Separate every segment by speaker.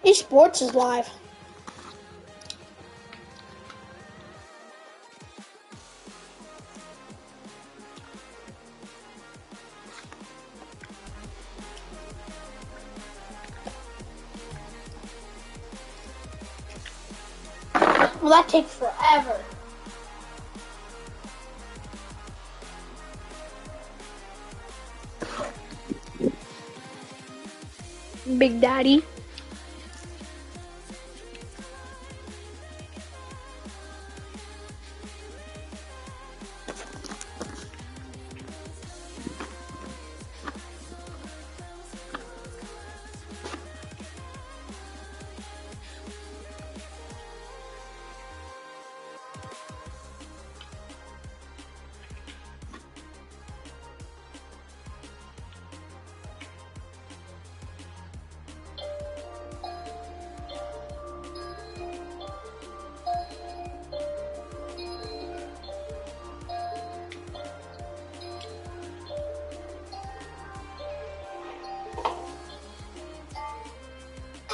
Speaker 1: Esports is live. Well, that takes forever. Big Daddy.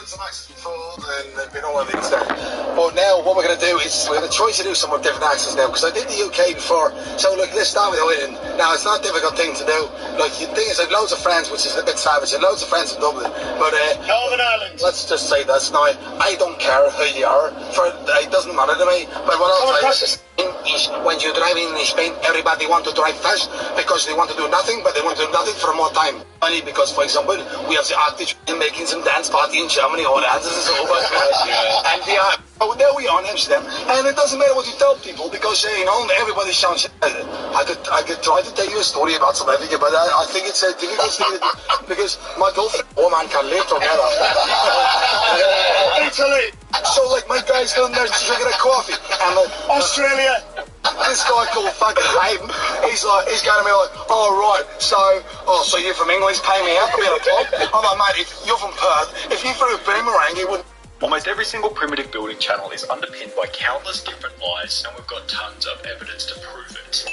Speaker 2: Some access before and there've been all of these but now what we're going to do is we're going to try to do some more different access now, because I did the UK before, so like let's start with Ireland. Now it's not a difficult thing to do, like the thing is I've loads of friends, which is a bit savage, I've loads of friends in Dublin, but
Speaker 3: Northern Ireland,
Speaker 2: let's just say that's now, I don't care who you are, it doesn't matter to me, but what I'll tell you is when you're driving in Spain, everybody want to drive fast because they want to do nothing, but they want to do nothing for more time. Only because, for example, we have the Arctic making some dance party in Germany, all that, this is over. And there we are in Amsterdam, and it doesn't matter what you tell people because, you know, everybody sounds. I could try to tell you a story about South Africa, but I think it's a difficult thing because my girlfriend, woman can live together.
Speaker 3: Italy,
Speaker 2: so like my guy's down there drinking a coffee, and
Speaker 3: Australia.
Speaker 2: this guy called fucking Hayden, he's going to be like, oh right, so you're from England, pay me out to be a club. I'm like, mate, if you're from Perth, if you threw a boomerang, you wouldn't.
Speaker 4: Almost every single primitive building channel is underpinned by countless different lies, and we've got tons of evidence to prove it.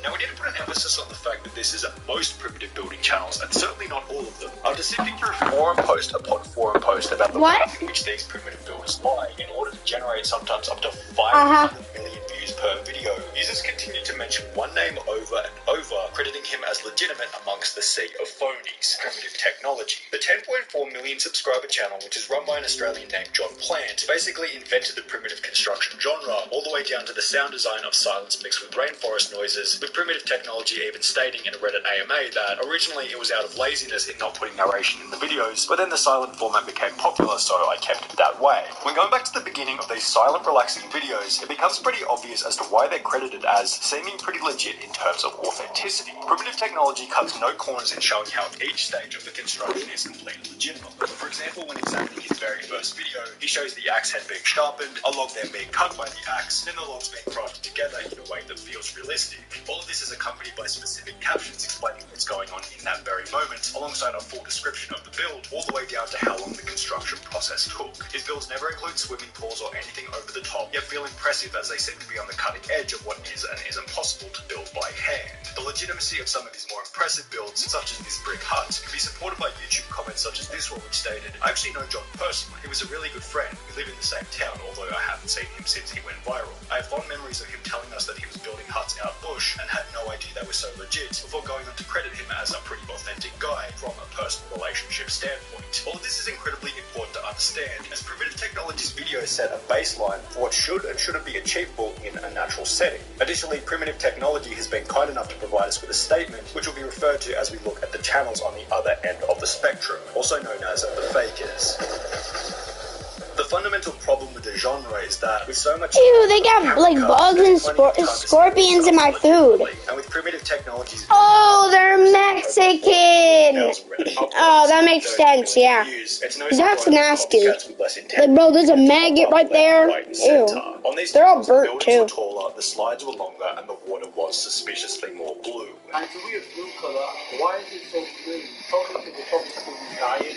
Speaker 4: Now, we need to put an emphasis on the fact that this is most primitive building channels, and certainly not all of them. After sifting through forum post upon forum post about the way in which these primitive builders lie, in order to generate sometimes up to 500 million views per video, users continue to mention one name over and over, crediting him as legitimate amongst the sea of phonies: Primitive Technology. The 10.4 million subscriber channel, which is run by an Australian named John Plant, basically invented the primitive construction genre, all the way down to the sound design of silence mixed with rainforest noises, with Primitive Technology even stating in a Reddit AMA that originally it was out of laziness in not putting narration in the videos, but then the silent format became popular, so I kept it that way. When going back to the beginning of these silent, relaxing videos, it becomes pretty obvious as to why they're credited as seeming pretty legit in terms of authenticity. Primitive Technology cuts no corners in showing how each stage of the construction is completely legitimate. For example, when examining his very first video, he shows the axe head being sharpened, a log then being cut by the axe, then the logs being crafted together in a way that feels realistic. All of this is accompanied by specific captions explaining what's going on in that very moment, alongside a full description of the build, all the way down to how long the construction process took. His builds never include swimming pools or anything over the top, yet feel impressive as they seem to be on the cutting edge of what is and isn't possible to build by hand. The legitimacy of some of his more impressive builds, such as this brick hut, can be supported by YouTube comments such as this one, which stated, "I actually know John personally. He was a really good friend. We live in the same town, although I haven't seen him since he went viral. I have fond memories of him telling us that he was building huts out bush and had no idea they were so legit, before going on to credit him as a pretty authentic guy from a personal relationship standpoint." All of this is incredibly important to understand, as Primitive Technology's videos set a baseline for what should and shouldn't be achievable in a natural setting. Additionally, Primitive Technology has been kind enough to provide us with a statement, which will be referred to as we look at the channels on the other end of the spectrum, also known as the fakers. The fundamental problem with the genre is that with so much...
Speaker 1: Ew, they got like bugs and scorpions in my food.
Speaker 4: And with Primitive Technologies...
Speaker 1: Oh, they're Mexican! Oh, that makes sense, yeah. That's nasty. Like, bro, there's a maggot right there. Ew. They're all burnt too.
Speaker 4: Taller, the slides were longer, and the water was suspiciously more blue.
Speaker 5: And it's a weird blue colour. Why is it so blue? Probably because the top is still dying.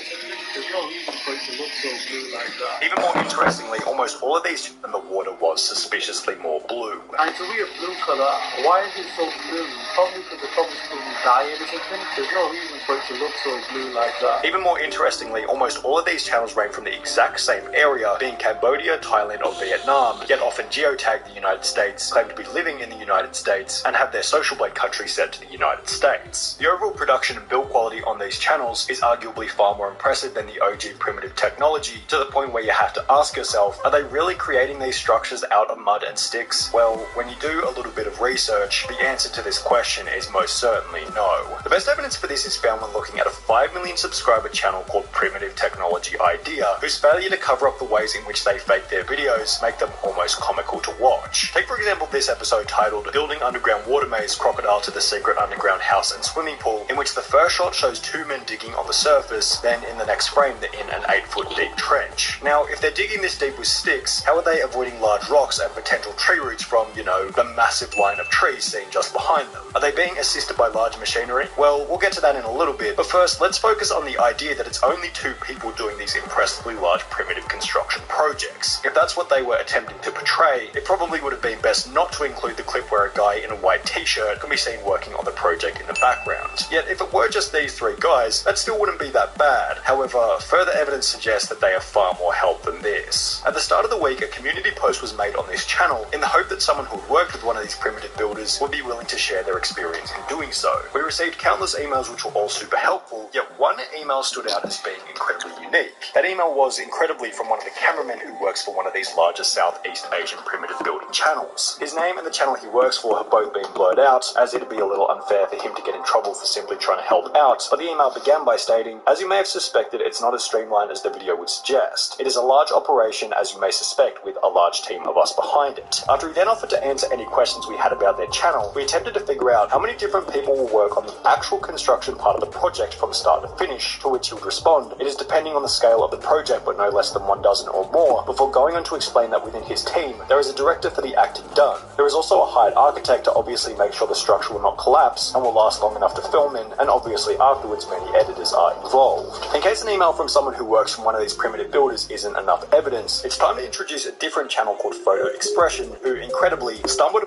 Speaker 5: There's no reason for it to look so blue like that.
Speaker 4: Even more interestingly, almost all of these and the water was suspiciously more blue.
Speaker 5: And it's a weird blue colour. Why is it so blue? Probably because the top is still dying or something. There's no reason for it to look so blue like that.
Speaker 4: Even more interestingly, almost all of these channels range from the exact same area, being Cambodia, Thailand or Vietnam, yet often geotag the United States, claim to be living in the United States, and have their Social Blade country set to the United States. The overall production and build quality on these channels is arguably far more impressive than the OG Primitive technology, to the point where you have to ask yourself, are they really creating these structures out of mud and sticks? Well, when you do a little bit of research, the answer to this question is most certainly no. The best evidence for this is found when looking at a 5 million subscriber channel called Primitive Technology Idea, whose failure to cover up the ways in which they fake their videos make them almost comical to watch. Take for example this episode titled Building Underground Water Maze Crocodile to the Secret Underground House and Swimming Pool, in which the first shot shows 2 men digging on the surface, then in the next frame they're in an 8-foot deep trench. Now, if they're digging this deep with sticks, how are they avoiding large rocks and potential tree roots from, you know, the massive line of trees seen just behind them? Are they being assisted by large machinery? Well, we'll get to that in a little bit, but first, let's focus on the idea that it's only 2 people doing these impressively large primitive construction projects. If that's what they were attempting to portray, it probably would have been best not to include the clip where a guy in a white t-shirt can be seen working on the project in the background. Yet, if it were just these 3 guys, that still wouldn't be that bad. However, further evidence suggests that they have far more help than this. At the start of the week, a community post was made on this channel in the hope that someone who had worked with one of these primitive builders would be willing to share their experience in doing so. We received countless emails which were all super helpful, yet one email stood out as being incredibly unique. That email was incredibly from one of the cameramen who works for one of these larger Southeast Asian primitive building channels. His name and the channel he works for have both been blurred out, as it'd be a little unfair for him to get in trouble for simply trying to help out, but the email began by stating, "As you may have suspected, it's not as streamlined as the video would suggest. It is a large operation, as you may suspect, with a large team of us behind it." After he then offered to answer any questions we had about their channel, we attempted to figure out how many different people will work on the actual construction part of the project from start to finish, to which he would respond, "It is depending on the scale of the project, but no less than 1 dozen or more," before going on to explain that within his team, there is a director for the acting done. There is also a hired architect to obviously make sure the structure will not collapse and will last long enough to film in, and obviously afterwards many editors are involved. In case an email from someone who works from one of these primitive builders isn't enough evidence, it's time to introduce a different channel called Photo Expression, who incredibly stumbled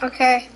Speaker 1: Okay.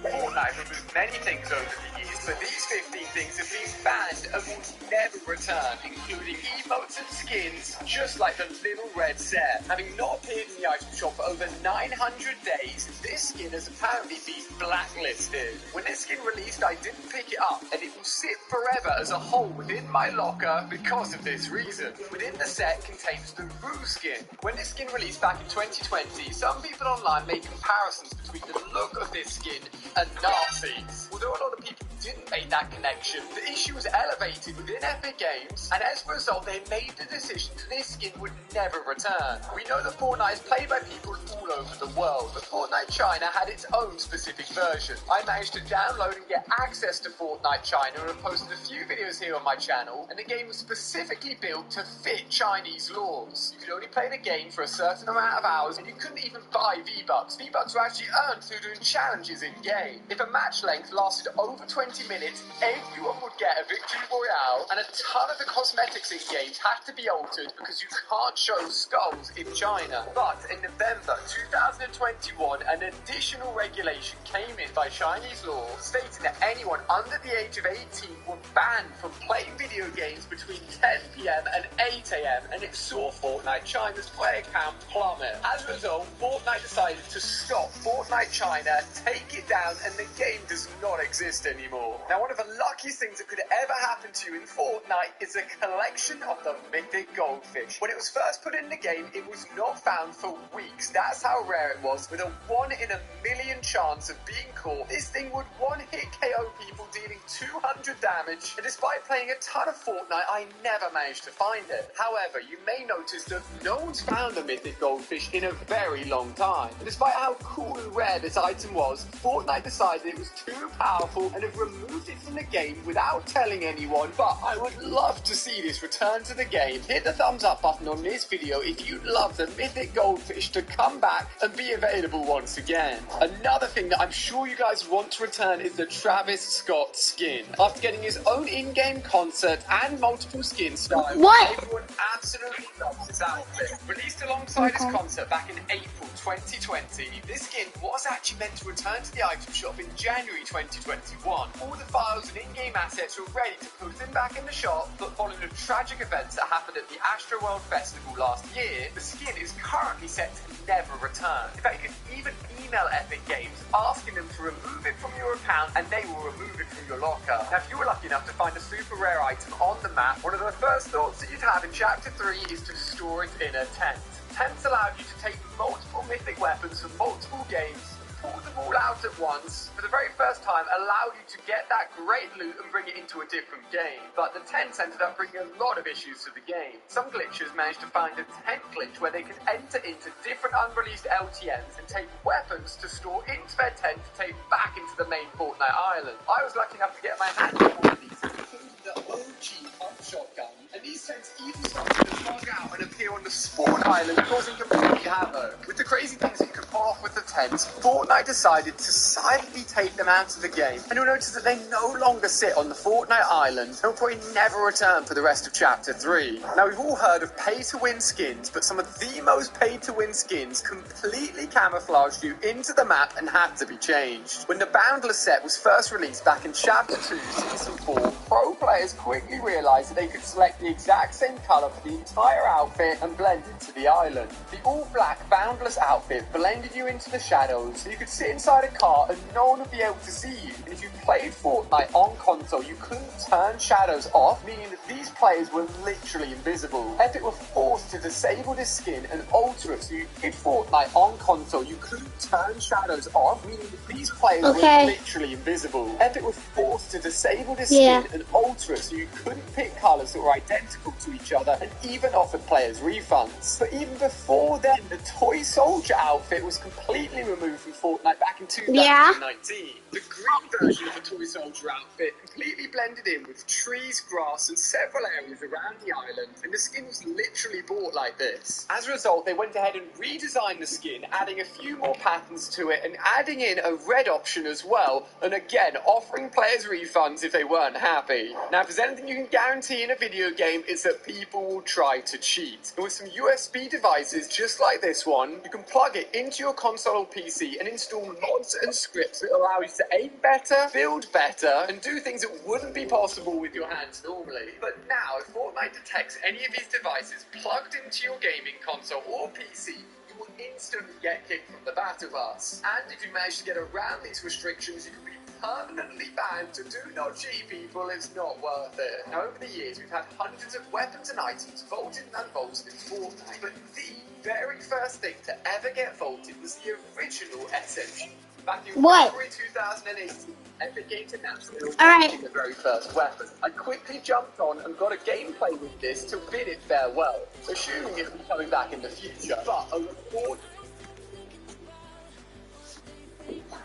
Speaker 6: Fortnite removed many things over the years, but these 15 things have been banned and will never return, including emotes and skins, just like the little red set. Having not appeared in the item shop for over 900 days, this skin has apparently been blacklisted. When this skin released, I didn't pick it up, and it will sit forever as a hole within my locker because of this reason. Within the set contains the Rue skin. When this skin released back in 2020, some people online made comparisons between the look of this skin and Nazis. Although a lot of people didn't make that connection, the issue was elevated within Epic Games, and as a result they made the decision that this skin would never return. We know that Fortnite is played by people all over the world, but Fortnite China had its own specific version. I managed to download and get access to Fortnite China and posted a few videos here on my channel, and the game was specifically built to fit Chinese laws. You could only play the game for a certain amount of hours, and you couldn't even buy V-Bucks. V-Bucks were actually earned through doing challenges in-game. If a match length lasted over 20 minutes, everyone would get a victory royale, and a ton of the cosmetics in games had to be altered because you can't show skulls in China. But in November 2021, an additional regulation came in by Chinese law stating that anyone under the age of 18 were banned from playing video games between 10 PM and 8 AM, and it saw Fortnite China's player count plummet. As a result, Fortnite decided to stop Fortnite China, take it down, and the game does not exist anymore. anymore. Now, one of the luckiest things that could ever happen to you in Fortnite is a collection of the mythic goldfish. When it was first put in the game, it was not found for weeks. That's how rare it was. With a 1 in a million chance of being caught, this thing would one-hit KO people, dealing 200 damage. And despite playing a ton of Fortnite, I never managed to find it. However, you may notice that no one's found a mythic goldfish in a very long time. And despite how cool and rare this item was, Fortnite decided it was too powerful and have removed it from the game without telling anyone. But I would love to see this return to the game. Hit the thumbs up button on this video if you'd love the mythic goldfish to come back and be available once again. Another thing that I'm sure you guys want to return is the Travis Scott skin. After getting his own in-game concert and multiple skin styles, everyone absolutely loves his outfit. Released alongside his concert back in April 2020, this skin was actually meant to return to the item shop in January 2021. All the files and in-game assets were ready to put them back in the shop, but following the tragic events that happened at the Astroworld Festival last year, the skin is currently set to never return. In fact, you can even email Epic Games asking them to remove it from your account, and they will remove it from your locker. Now, if you were lucky enough to find a super rare item on the map, one of the first thoughts that you'd have in Chapter 3 is to store it in a tent. Tents allow you to take multiple mythic weapons from multiple games, pull them all out at once, for the very first time allow you to get that great loot and bring it into a different game. But the tents ended up bringing a lot of issues to the game. Some glitchers managed to find a tent glitch where they could enter into different unreleased LTNs and take weapons to store into their tent to take back into the main Fortnite island. I was lucky enough to get my hands on one of these, including the OG pump shotgun, and these tents even started to bug out and appear on the spawn island, causing complete havoc. With the crazy things you could pull off with the tents, Fortnite decided to silently take them out of the game, and you'll notice that they no longer sit on the Fortnite island and will probably never return for the rest of Chapter 3. Now, we've all heard of pay-to-win skins, but some of the most pay-to-win skins completely camouflaged you into the map and had to be changed. When the Boundless set was first released back in Chapter 2, Season 4, pro players quickly realised that they could select the exact same colour for the entire outfit and blend into the island. The all-black Boundless outfit blended you into the shadows, so you could sit inside a car and no one would be able to see you. And if you played Fortnite on console, you couldn't turn shadows off, meaning that these players were literally invisible. Epic were forced to disable this skin and alter it so you played Fortnite on console, you couldn't turn shadows off, meaning that these players were literally invisible. Epic were forced to disable this skin and alter it so you couldn't pick colours that were identical to each other, and even offered players refunds. But even before then, the Toy Soldier outfit was completely removed from Fortnite back in 2019. The green version of the Toy Soldier outfit completely blended in with trees, grass, and several areas around the island, and the skin was literally bought like this. As a result, they went ahead and redesigned the skin, adding a few more patterns to it and adding in a red option as well, and again offering players refunds if they weren't happy. Now, if there's anything you can guarantee in a video game, it's that people will try to cheat. And with some USB devices just like this one, you can plug it into your console or PC and install mods and scripts that allow you to aim better, build better, and do things that wouldn't be possible with your hands normally. But now, if Fortnite detects any of these devices plugged into your gaming console or PC, you will instantly get kicked from the Battle Bus. And if you manage to get around these restrictions, you can be permanently banned. So do not cheat, people, it's not worth it. Now, over the years, we've had hundreds of weapons and items vaulted and unvaulted in Fortnite, but the very first thing to ever get vaulted was the original SMG. Back in February 2018, Epic Games announced they were vaulting the very first weapon. I quickly jumped on and got a gameplay with this to bid it farewell, assuming it would be coming back in the future. But a report...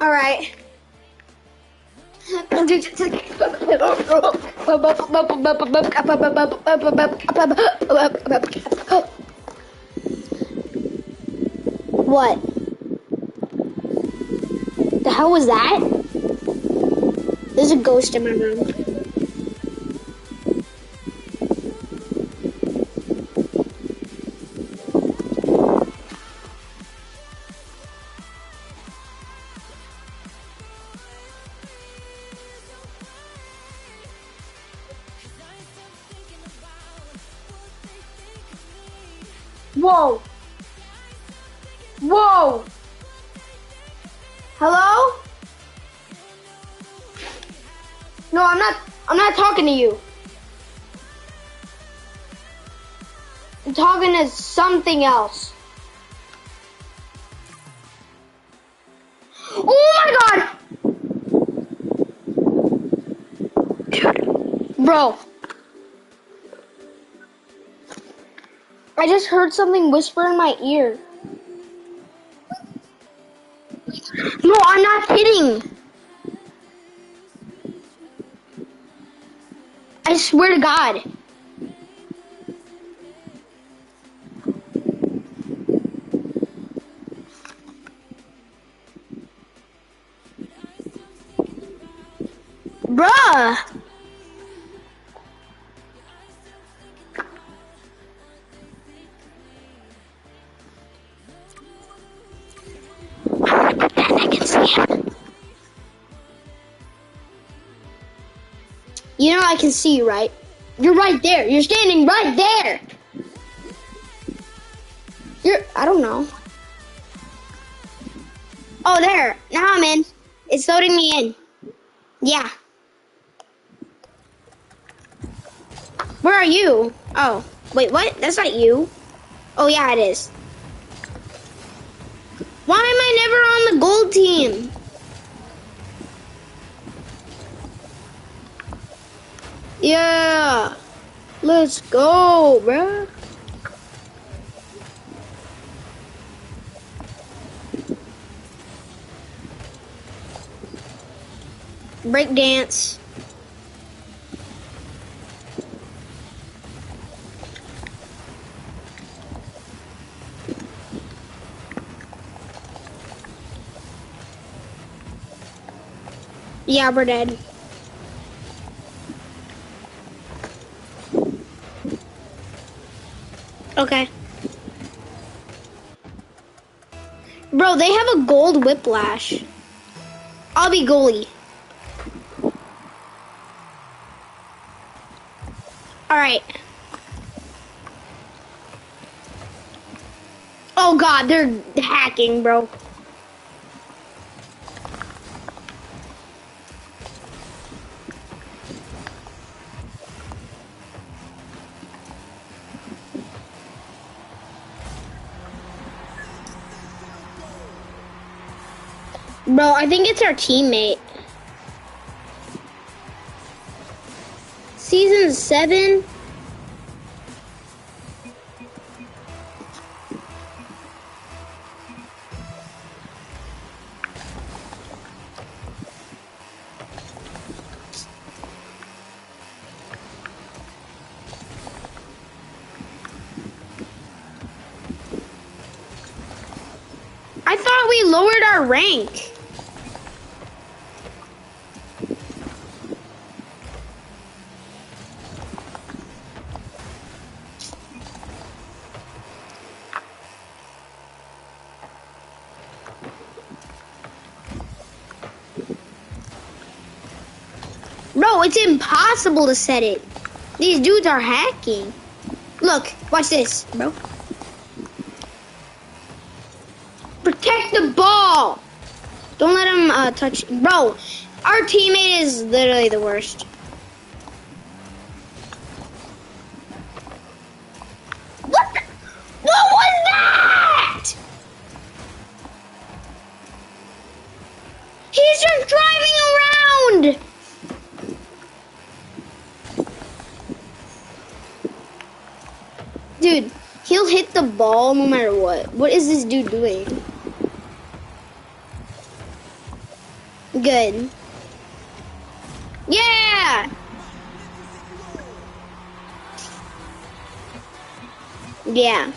Speaker 1: Alright. What? The hell was that? There's a ghost in my room. Whoa! Whoa! Hello? No, I'm not. I'm not talking to you. I'm talking to something else. Oh my god! Dude. Bro. I just heard something whisper in my ear. No, I'm not kidding. I swear to God. Bruh. I can see him. You know I can see you, right? You're right there. You're standing right there. I don't know. Oh, there. Now I'm in. It's loading me in. Yeah. Where are you? Oh, wait, what? That's not you. Oh, yeah, it is. Why am I never on the gold team? Yeah. Let's go, bruh. Break dance. Yeah, we're dead. Okay. Bro, they have a gold whiplash. I'll be goalie. Alright. Oh god, they're hacking, bro. Bro, I think it's our teammate. Season 7? I thought we lowered our rank. Bro, it's impossible to set it. These dudes are hacking. Look, watch this, bro. Protect the ball. Don't let him touch. Bro, our teammate is literally the worst. What? What was that? He's just driving around. Dude, he'll hit the ball no matter what. What is this dude doing? Good. Yeah! Yeah.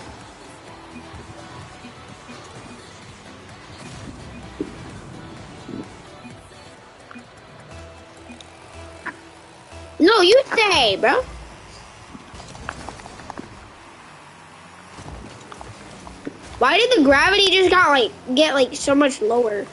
Speaker 1: No, you stay, bro. Why did the gravity just get so much lower?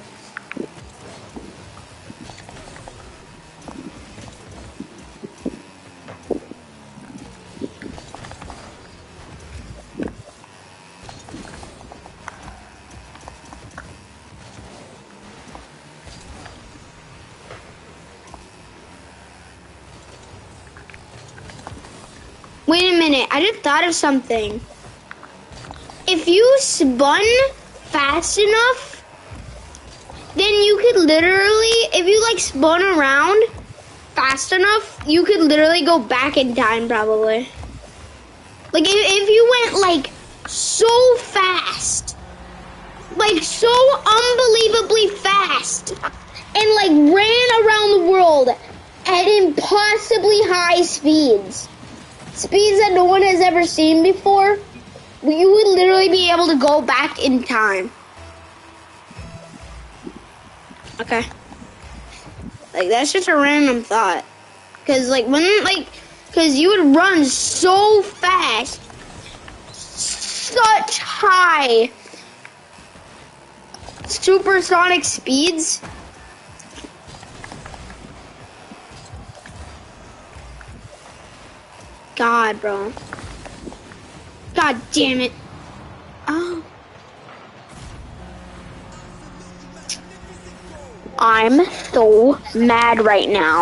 Speaker 1: Wait a minute, I just thought of something. If you spun fast enough, then you could literally, if you like spun around fast enough, you could literally go back in time probably. Like if you went like so fast, like so unbelievably fast, and like ran around the world at impossibly high speeds that no one has ever seen before, you would literally be able to go back in time. Okay. Like, that's just a random thought. Because, like, because you would run so fast, such high supersonic speeds. God, bro. God damn it. Oh. I'm so mad right now.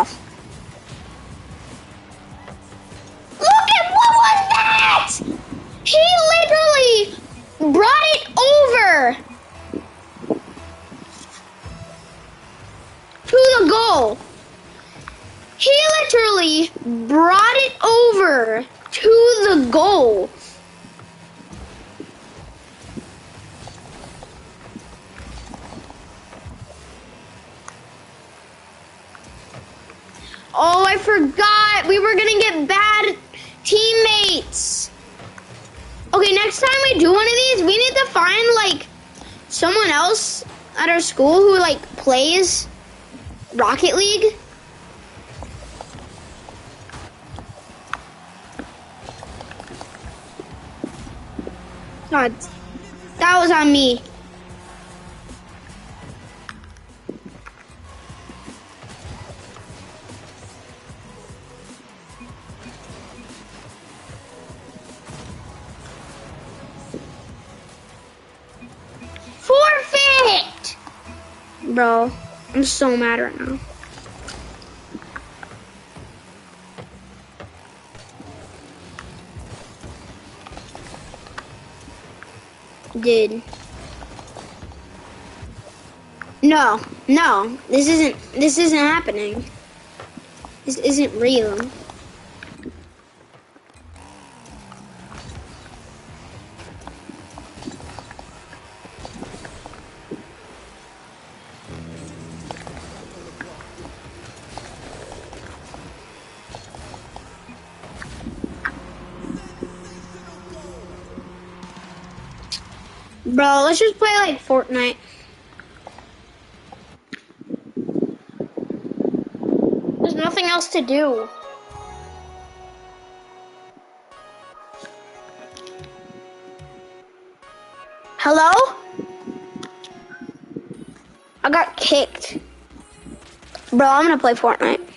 Speaker 1: Look at what was that? He literally brought it over to the goal. He literally brought it over to the goal. Oh, I forgot. We were gonna get bad teammates. Okay, next time we do one of these, we need to find, like, someone else at our school who, like, plays Rocket League. God, that was on me. Forfeit! Bro, I'm so mad right now. Dude. No, this isn't happening. This isn't real. Bro, let's just play like Fortnite. There's nothing else to do. Hello? I got kicked. Bro, I'm gonna play Fortnite.